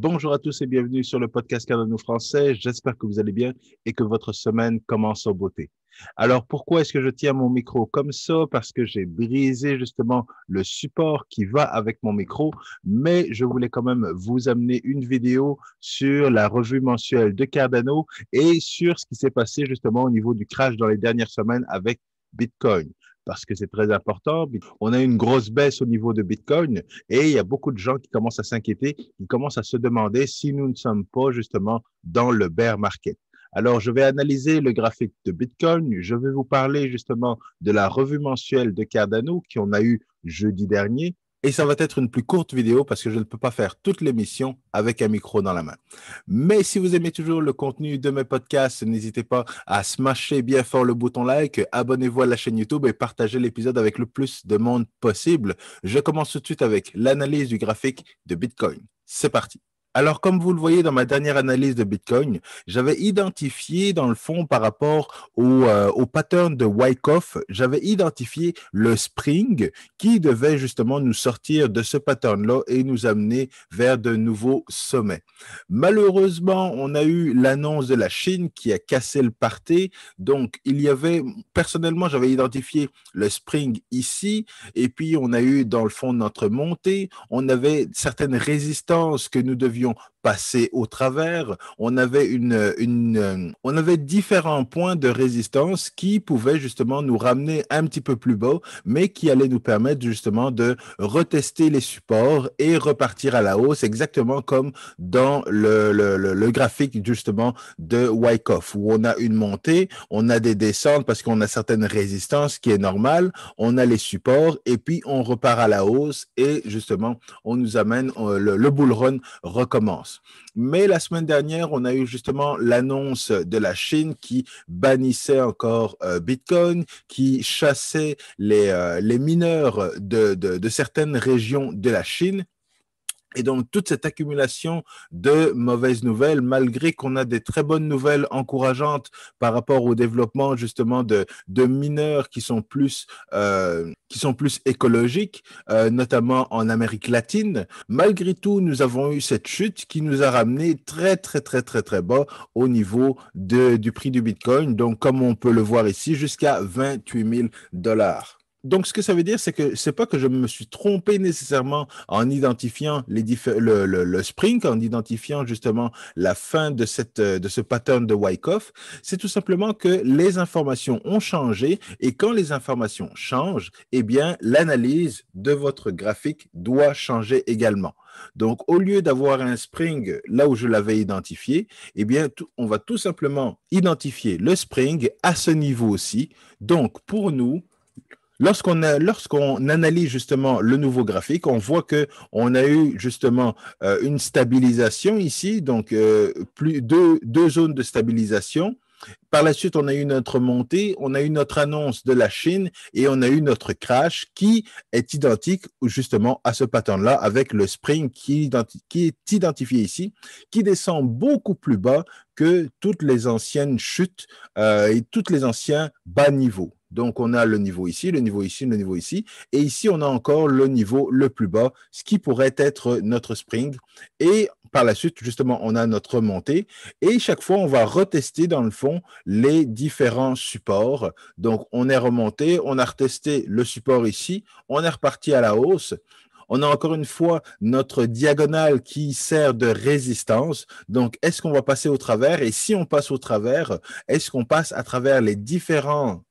Bonjour à tous et bienvenue sur le podcast Cardano français. J'espère que vous allez bien et que votre semaine commence en beauté. Alors, pourquoi est-ce que je tiens mon micro comme ça? Parce que j'ai brisé justement le support qui va avec mon micro, mais je voulais quand même vous amener une vidéo sur la revue mensuelle de Cardano et sur ce qui s'est passé justement au niveau du crash dans les dernières semaines avec Bitcoin. Parce que c'est très important. On a une grosse baisse au niveau de Bitcoin et il y a beaucoup de gens qui commencent à s'inquiéter, qui commencent à se demander si nous ne sommes pas justement dans le bear market. Alors, je vais analyser le graphique de Bitcoin. Je vais vous parler justement de la revue mensuelle de Cardano qu'on a eu jeudi dernier. Et ça va être une plus courte vidéo parce que je ne peux pas faire toute l'émission avec un micro dans la main. Mais si vous aimez toujours le contenu de mes podcasts, n'hésitez pas à smasher bien fort le bouton like, abonnez-vous à la chaîne YouTube et partagez l'épisode avec le plus de monde possible. Je commence tout de suite avec l'analyse du graphique de Bitcoin. C'est parti. Alors, comme vous le voyez dans ma dernière analyse de Bitcoin, j'avais identifié dans le fond par rapport au pattern de Wyckoff, j'avais identifié le spring qui devait justement nous sortir de ce pattern-là et nous amener vers de nouveaux sommets. Malheureusement, on a eu l'annonce de la Chine qui a cassé le party. Donc, personnellement, j'avais identifié le spring ici et puis on a eu dans le fond notre montée, on avait certaines résistances que nous devions passer au travers. On avait on avait différents points de résistance qui pouvaient justement nous ramener un petit peu plus bas, mais qui allaient nous permettre justement de retester les supports et repartir à la hausse, exactement comme dans le graphique justement de Wyckoff, où on a une montée, on a des descentes parce qu'on a certaines résistances, qui est normal, on a les supports et puis on repart à la hausse et justement on nous amène le bull run recommence. Mais la semaine dernière, on a eu justement l'annonce de la Chine qui bannissait encore Bitcoin, qui chassait les mineurs de certaines régions de la Chine. Et donc, toute cette accumulation de mauvaises nouvelles, malgré qu'on a des très bonnes nouvelles encourageantes par rapport au développement justement de mineurs qui sont plus écologiques, notamment en Amérique latine, malgré tout, nous avons eu cette chute qui nous a ramené très, très, très, très, très bas au niveau du prix du Bitcoin. Donc, comme on peut le voir ici, jusqu'à 28 000 $. Donc, ce que ça veut dire, c'est que c'est pas que je me suis trompé nécessairement en identifiant le spring, en identifiant justement la fin de ce pattern de Wyckoff. C'est tout simplement que les informations ont changé et quand les informations changent, eh bien, l'analyse de votre graphique doit changer également. Donc, au lieu d'avoir un spring là où je l'avais identifié, eh bien, on va tout simplement identifier le spring à ce niveau aussi. Donc, pour nous, lorsqu'on analyse justement le nouveau graphique, on voit que on a eu justement une stabilisation ici, donc deux zones de stabilisation. Par la suite, on a eu notre montée, on a eu notre annonce de la Chine et on a eu notre crash qui est identique justement à ce pattern-là avec le spring qui est identifié ici, qui descend beaucoup plus bas que toutes les anciennes chutes et tous les anciens bas niveaux. Donc, on a le niveau ici, le niveau ici, le niveau ici. Et ici, on a encore le niveau le plus bas, ce qui pourrait être notre spring. Et par la suite, justement, on a notre montée. Et chaque fois, on va retester dans le fond les différents supports. Donc, on est remonté, on a retesté le support ici, on est reparti à la hausse. On a encore une fois notre diagonale qui sert de résistance. Donc, est-ce qu'on va passer au travers? Et si on passe au travers, est-ce qu'on passe à travers les différentes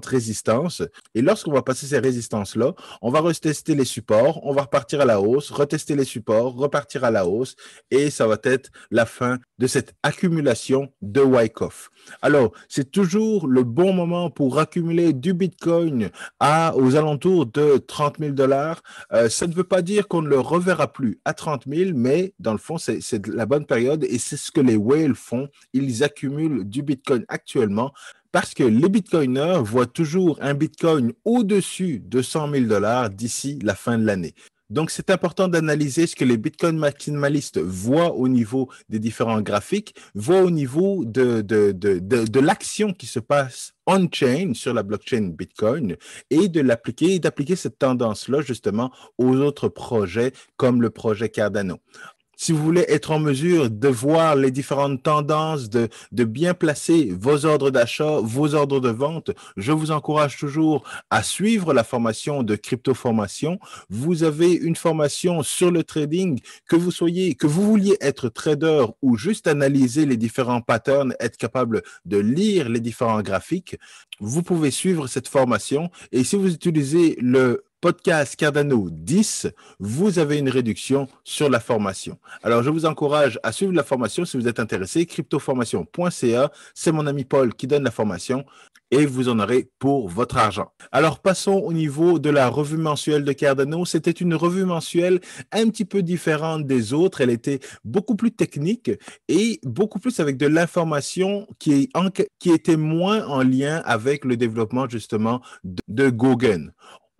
résistances? Et lorsqu'on va passer ces résistances-là, on va retester les supports, on va repartir à la hausse, retester les supports, repartir à la hausse, et ça va être la fin de cette accumulation de Wyckoff. Alors, c'est toujours le bon moment pour accumuler du Bitcoin aux alentours de 30 000 $. Ça ne veut pas dire qu'on ne le reverra plus à 30 000, mais dans le fond, c'est la bonne période et c'est ce que les whales font. Ils accumulent du Bitcoin actuellement parce que les Bitcoiners voient toujours un Bitcoin au-dessus de 100 000 $ d'ici la fin de l'année. Donc, c'est important d'analyser ce que les Bitcoin maximalistes voient au niveau des différents graphiques, voient au niveau de l'action qui se passe on-chain sur la blockchain Bitcoin et d'appliquer cette tendance-là justement aux autres projets comme le projet Cardano. Si vous voulez être en mesure de voir les différentes tendances, de bien placer vos ordres d'achat, vos ordres de vente, je vous encourage toujours à suivre la formation de Crypto Formation. Vous avez une formation sur le trading, que vous vouliez être trader ou juste analyser les différents patterns, être capable de lire les différents graphiques, vous pouvez suivre cette formation. Et si vous utilisez le podcast Cardano 10, vous avez une réduction sur la formation. Alors, je vous encourage à suivre la formation si vous êtes intéressé. Cryptoformation.ca, c'est mon ami Paul qui donne la formation et vous en aurez pour votre argent. Alors, passons au niveau de la revue mensuelle de Cardano. C'était une revue mensuelle un petit peu différente des autres. Elle était beaucoup plus technique et beaucoup plus avec de l'information qui était moins en lien avec le développement justement de Gauguin.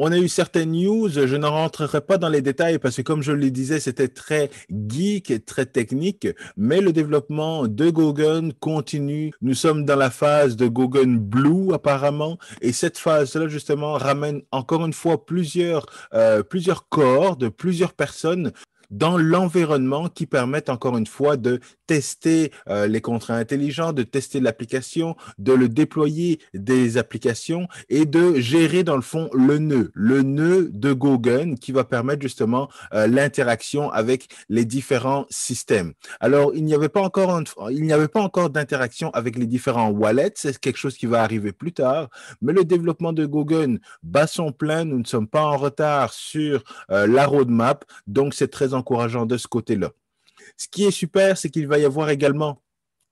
On a eu certaines news, je ne rentrerai pas dans les détails parce que comme je le disais, c'était très geek et très technique, mais le développement de Gauguin continue. Nous sommes dans la phase de Gauguin Blue apparemment et cette phase-là justement ramène encore une fois plusieurs cohortes, plusieurs personnes dans l'environnement qui permettent encore une fois de tester les contrats intelligents, de tester l'application, de le déployer des applications et de gérer dans le fond le nœud de Gauguin qui va permettre justement l'interaction avec les différents systèmes. Alors, il n'y avait pas encore d'interaction avec les différents wallets, c'est quelque chose qui va arriver plus tard, mais le développement de Gauguin bat son plein, nous ne sommes pas en retard sur la roadmap, donc c'est très encourageant de ce côté-là. Ce qui est super, c'est qu'il va y avoir également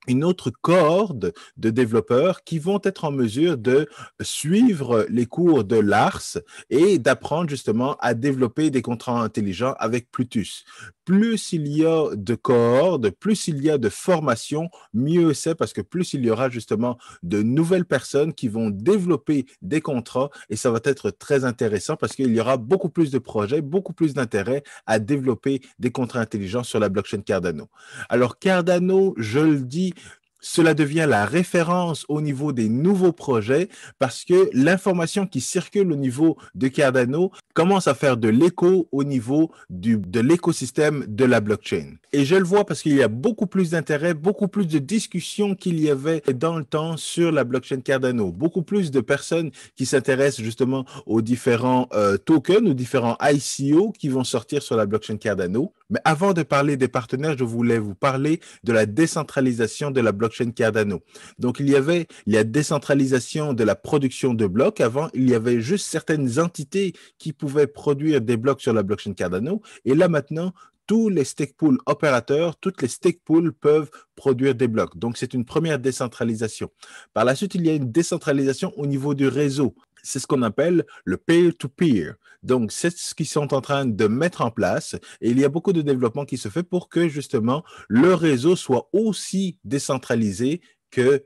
une autre cohorte de développeurs qui vont être en mesure de suivre les cours de Lars et d'apprendre justement à développer des contrats intelligents avec Plutus. Plus il y a de cohortes, plus il y a de formations, mieux c'est parce que plus il y aura justement de nouvelles personnes qui vont développer des contrats et ça va être très intéressant parce qu'il y aura beaucoup plus de projets, beaucoup plus d'intérêt à développer des contrats intelligents sur la blockchain Cardano. Alors Cardano, je le dis, cela devient la référence au niveau des nouveaux projets parce que l'information qui circule au niveau de Cardano commence à faire de l'écho au niveau de l'écosystème de la blockchain. Et je le vois parce qu'il y a beaucoup plus d'intérêt, beaucoup plus de discussions qu'il y avait dans le temps sur la blockchain Cardano. Beaucoup plus de personnes qui s'intéressent justement aux différents tokens, aux différents ICO qui vont sortir sur la blockchain Cardano. Mais avant de parler des partenaires, je voulais vous parler de la décentralisation de la blockchain Cardano. Donc, il y a la décentralisation de la production de blocs. Avant, il y avait juste certaines entités qui pouvaient produire des blocs sur la blockchain Cardano. Et là, maintenant, tous les stake pool opérateurs, toutes les stake pools peuvent produire des blocs. Donc, c'est une première décentralisation. Par la suite, il y a une décentralisation au niveau du réseau. C'est ce qu'on appelle le peer-to-peer. Donc, c'est ce qu'ils sont en train de mettre en place et il y a beaucoup de développement qui se fait pour que justement le réseau soit aussi décentralisé que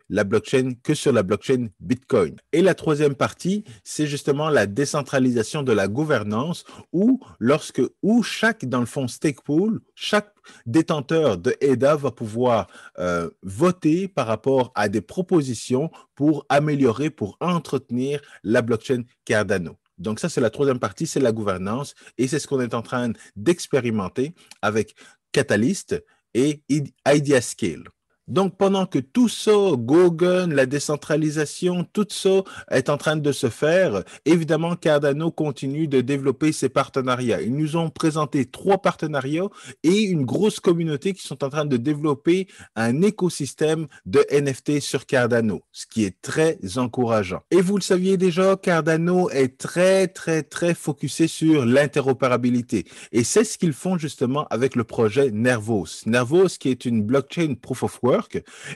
sur la blockchain Bitcoin. Et la troisième partie, c'est justement la décentralisation de la gouvernance où chaque, dans le fond, stake pool, chaque détenteur de ADA va pouvoir voter par rapport à des propositions pour améliorer, pour entretenir la blockchain Cardano. Donc ça, c'est la troisième partie, c'est la gouvernance et c'est ce qu'on est en train d'expérimenter avec Catalyst et IdeaScale. Donc, pendant que tout ça, Gauguin, la décentralisation, tout ça est en train de se faire, évidemment, Cardano continue de développer ses partenariats. Ils nous ont présenté 3 partenariats et une grosse communauté qui sont en train de développer un écosystème de NFT sur Cardano, ce qui est très encourageant. Et vous le saviez déjà, Cardano est très, très, très focusé sur l'interopérabilité. Et c'est ce qu'ils font justement avec le projet Nervos. Nervos, qui est une blockchain proof of work,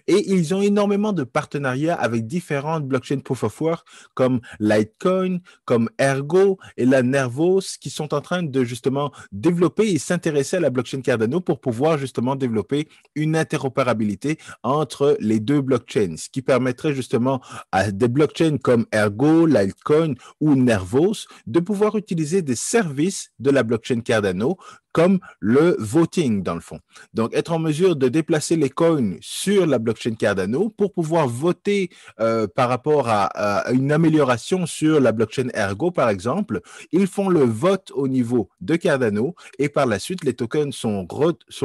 et ils ont énormément de partenariats avec différentes blockchains proof of work comme Litecoin, comme Ergo et la Nervos qui sont en train de justement développer et s'intéresser à la blockchain Cardano pour pouvoir justement développer une interopérabilité entre les deux blockchains, ce qui permettrait justement à des blockchains comme Ergo, Litecoin ou Nervos de pouvoir utiliser des services de la blockchain Cardano comme le voting dans le fond. Donc, être en mesure de déplacer les coins sur la blockchain Cardano pour pouvoir voter par rapport à une amélioration sur la blockchain Ergo, par exemple. Ils font le vote au niveau de Cardano et par la suite, les tokens sont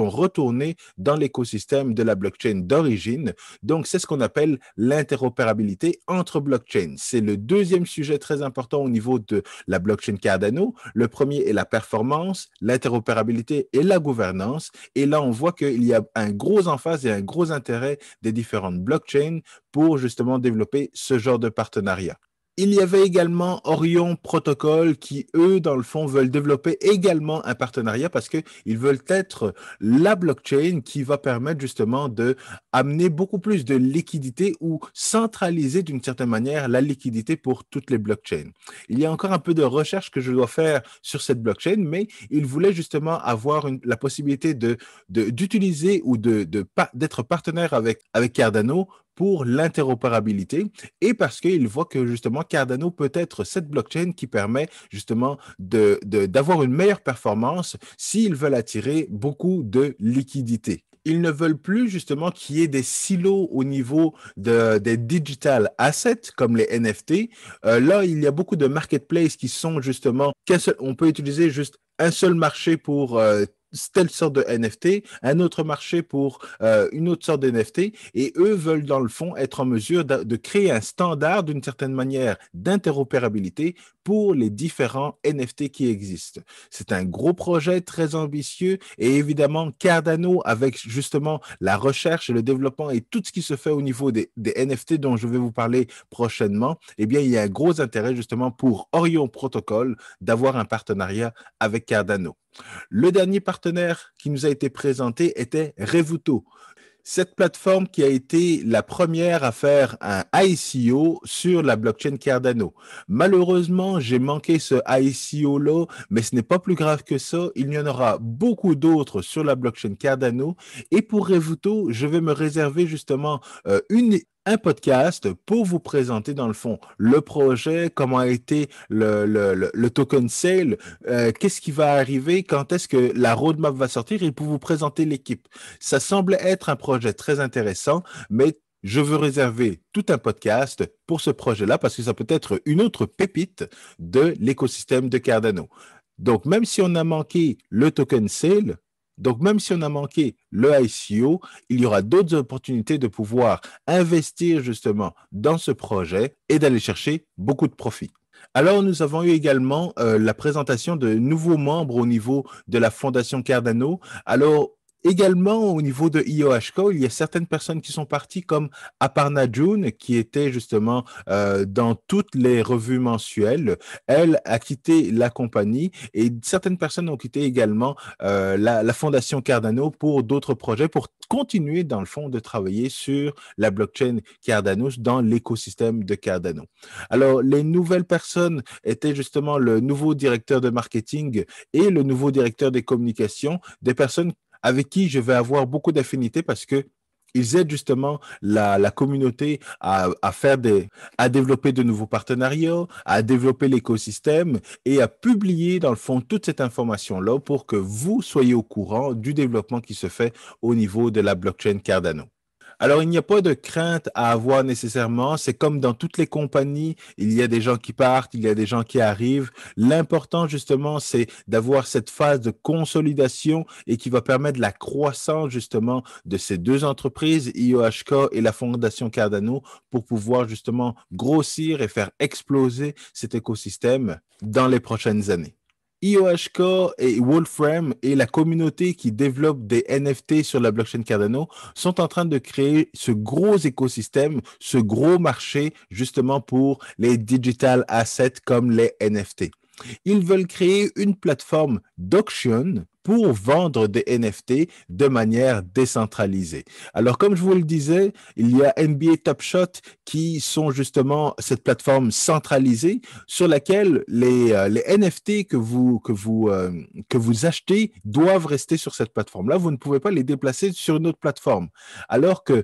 retournés dans l'écosystème de la blockchain d'origine. Donc, c'est ce qu'on appelle l'interopérabilité entre blockchains. C'est le deuxième sujet très important au niveau de la blockchain Cardano. Le premier est la performance, l'interopérabilité et la gouvernance. Et là, on voit qu'il y a un gros emphase et un gros intérêt des différentes blockchains pour justement développer ce genre de partenariat. Il y avait également Orion Protocol qui, eux, dans le fond, veulent développer également un partenariat parce qu'ils veulent être la blockchain qui va permettre justement de amener beaucoup plus de liquidité ou centraliser d'une certaine manière la liquidité pour toutes les blockchains. Il y a encore un peu de recherche que je dois faire sur cette blockchain, mais ils voulaient justement avoir la possibilité d'utiliser ou d'être partenaire avec Cardano pour l'interopérabilité et parce qu'ils voient que justement Cardano peut être cette blockchain qui permet justement d'avoir une meilleure performance s'ils veulent attirer beaucoup de liquidités. Ils ne veulent plus justement qu'il y ait des silos au niveau des digital assets comme les NFT. Là, il y a beaucoup de marketplaces qui sont justement, on peut utiliser juste un seul marché pour telle sorte de NFT, un autre marché pour une autre sorte de NFT, et eux veulent dans le fond être en mesure de créer un standard d'une certaine manière d'interopérabilité pour les différents NFT qui existent. C'est un gros projet très ambitieux et évidemment Cardano avec justement la recherche et le développement et tout ce qui se fait au niveau des NFT dont je vais vous parler prochainement, eh bien il y a un gros intérêt justement pour Orion Protocol d'avoir un partenariat avec Cardano. Le dernier partenaire qui nous a été présenté était Revuto. Cette plateforme qui a été la première à faire un ICO sur la blockchain Cardano. Malheureusement, j'ai manqué ce ICO-là, mais ce n'est pas plus grave que ça. Il y en aura beaucoup d'autres sur la blockchain Cardano. Et pour Revuto, je vais me réserver justement un podcast pour vous présenter dans le fond le projet, comment a été le token sale, qu'est-ce qui va arriver, quand est-ce que la roadmap va sortir et pour vous présenter l'équipe. Ça semble être un projet très intéressant, mais je veux réserver tout un podcast pour ce projet-là parce que ça peut être une autre pépite de l'écosystème de Cardano. Donc, même si on a manqué le token sale, donc, même si on a manqué le ICO, il y aura d'autres opportunités de pouvoir investir justement dans ce projet et d'aller chercher beaucoup de profits. Alors, nous avons eu également la présentation de nouveaux membres au niveau de la Fondation Cardano. Alors, également, au niveau de IOHK, il y a certaines personnes qui sont parties comme Aparna June, qui était justement dans toutes les revues mensuelles. Elle a quitté la compagnie et certaines personnes ont quitté également la Fondation Cardano pour d'autres projets, pour continuer, dans le fond, de travailler sur la blockchain Cardano dans l'écosystème de Cardano. Alors, les nouvelles personnes étaient justement le nouveau directeur de marketing et le nouveau directeur des communications, des personnes avec qui je vais avoir beaucoup d'affinités parce que ils aident justement la communauté à développer de nouveaux partenariats, à développer l'écosystème et à publier dans le fond toute cette information-là pour que vous soyez au courant du développement qui se fait au niveau de la blockchain Cardano. Alors, il n'y a pas de crainte à avoir nécessairement. C'est comme dans toutes les compagnies, il y a des gens qui partent, il y a des gens qui arrivent. L'important, justement, c'est d'avoir cette phase de consolidation et qui va permettre la croissance, justement, de ces deux entreprises, IOHK et la Fondation Cardano, pour pouvoir, justement, grossir et faire exploser cet écosystème dans les prochaines années. IOHK et Wolfram et la communauté qui développe des NFT sur la blockchain Cardano sont en train de créer ce gros écosystème, ce gros marché justement pour les digital assets comme les NFT. Ils veulent créer une plateforme d'auction pour vendre des NFT de manière décentralisée. Alors, comme je vous le disais, il y a NBA Top Shot qui sont justement cette plateforme centralisée sur laquelle les NFT que vous achetez doivent rester sur cette plateforme-là. Vous ne pouvez pas les déplacer sur une autre plateforme. Alors que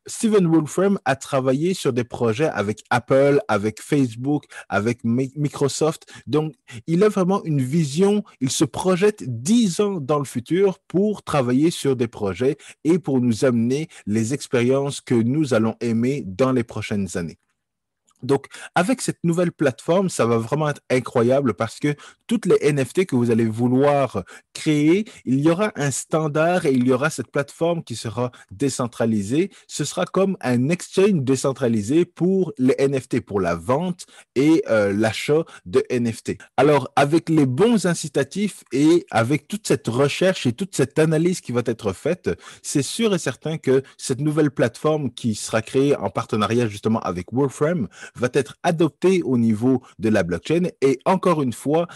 Steven Wolfram a travaillé sur des projets avec Apple, avec Facebook, avec Microsoft. Donc, il a vraiment une vision, il se projette projette 10 ans dans le futur pour travailler sur des projets et pour nous amener les expériences que nous allons aimer dans les prochaines années. Donc, avec cette nouvelle plateforme, ça va vraiment être incroyable parce que toutes les NFT que vous allez vouloir créer, il y aura un standard et il y aura cette plateforme qui sera décentralisée. Ce sera comme un exchange décentralisé pour les NFT, pour la vente et l'achat de NFT. Alors, avec les bons incitatifs et avec toute cette recherche et toute cette analyse qui va être faite, c'est sûr et certain que cette nouvelle plateforme qui sera créée en partenariat justement avec Wolfram va être adopté au niveau de la blockchain et encore une fois,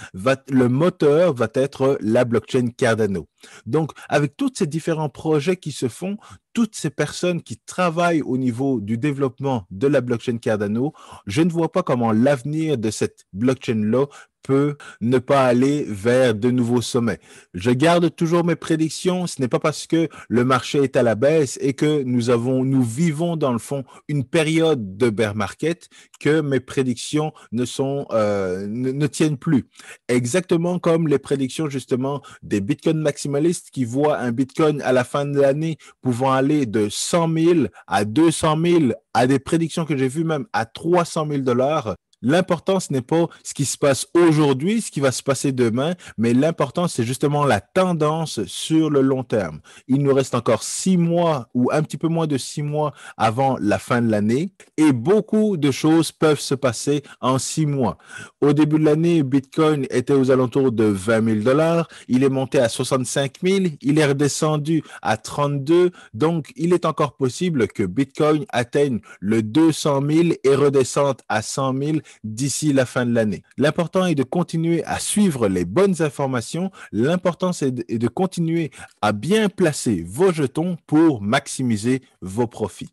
le moteur va être la blockchain Cardano. Donc, avec tous ces différents projets qui se font, toutes ces personnes qui travaillent au niveau du développement de la blockchain Cardano, je ne vois pas comment l'avenir de cette blockchain-là peut ne pas aller vers de nouveaux sommets. Je garde toujours mes prédictions. Ce n'est pas parce que le marché est à la baisse et que nous vivons dans le fond une période de bear market que mes prédictions ne tiennent plus. Exactement comme les prédictions justement des Bitcoin maximalistes qui voient un Bitcoin à la fin de l'année pouvant aller de 100 000 à 200 000 à des prédictions que j'ai vues même à 300 000 $. L'important, ce n'est pas ce qui se passe aujourd'hui, ce qui va se passer demain, mais l'important, c'est justement la tendance sur le long terme. Il nous reste encore 6 mois ou un petit peu moins de 6 mois avant la fin de l'année et beaucoup de choses peuvent se passer en 6 mois. Au début de l'année, Bitcoin était aux alentours de 20 000 $. Il est monté à 65 000. Il est redescendu à 32. Donc, il est encore possible que Bitcoin atteigne le 200 000 et redescende à 100 000 d'ici la fin de l'année. L'important est de continuer à suivre les bonnes informations. L'important est de continuer à bien placer vos jetons pour maximiser vos profits.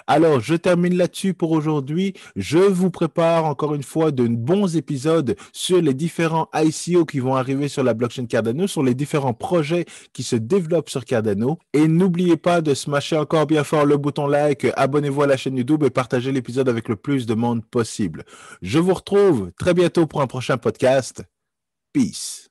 Alors, je termine là-dessus pour aujourd'hui. Je vous prépare encore une fois de bons épisodes sur les différents ICO qui vont arriver sur la blockchain Cardano, sur les différents projets qui se développent sur Cardano. Et n'oubliez pas de smasher encore bien fort le bouton like, abonnez-vous à la chaîne YouTube et partagez l'épisode avec le plus de monde possible. Je vous retrouve très bientôt pour un prochain podcast. Peace.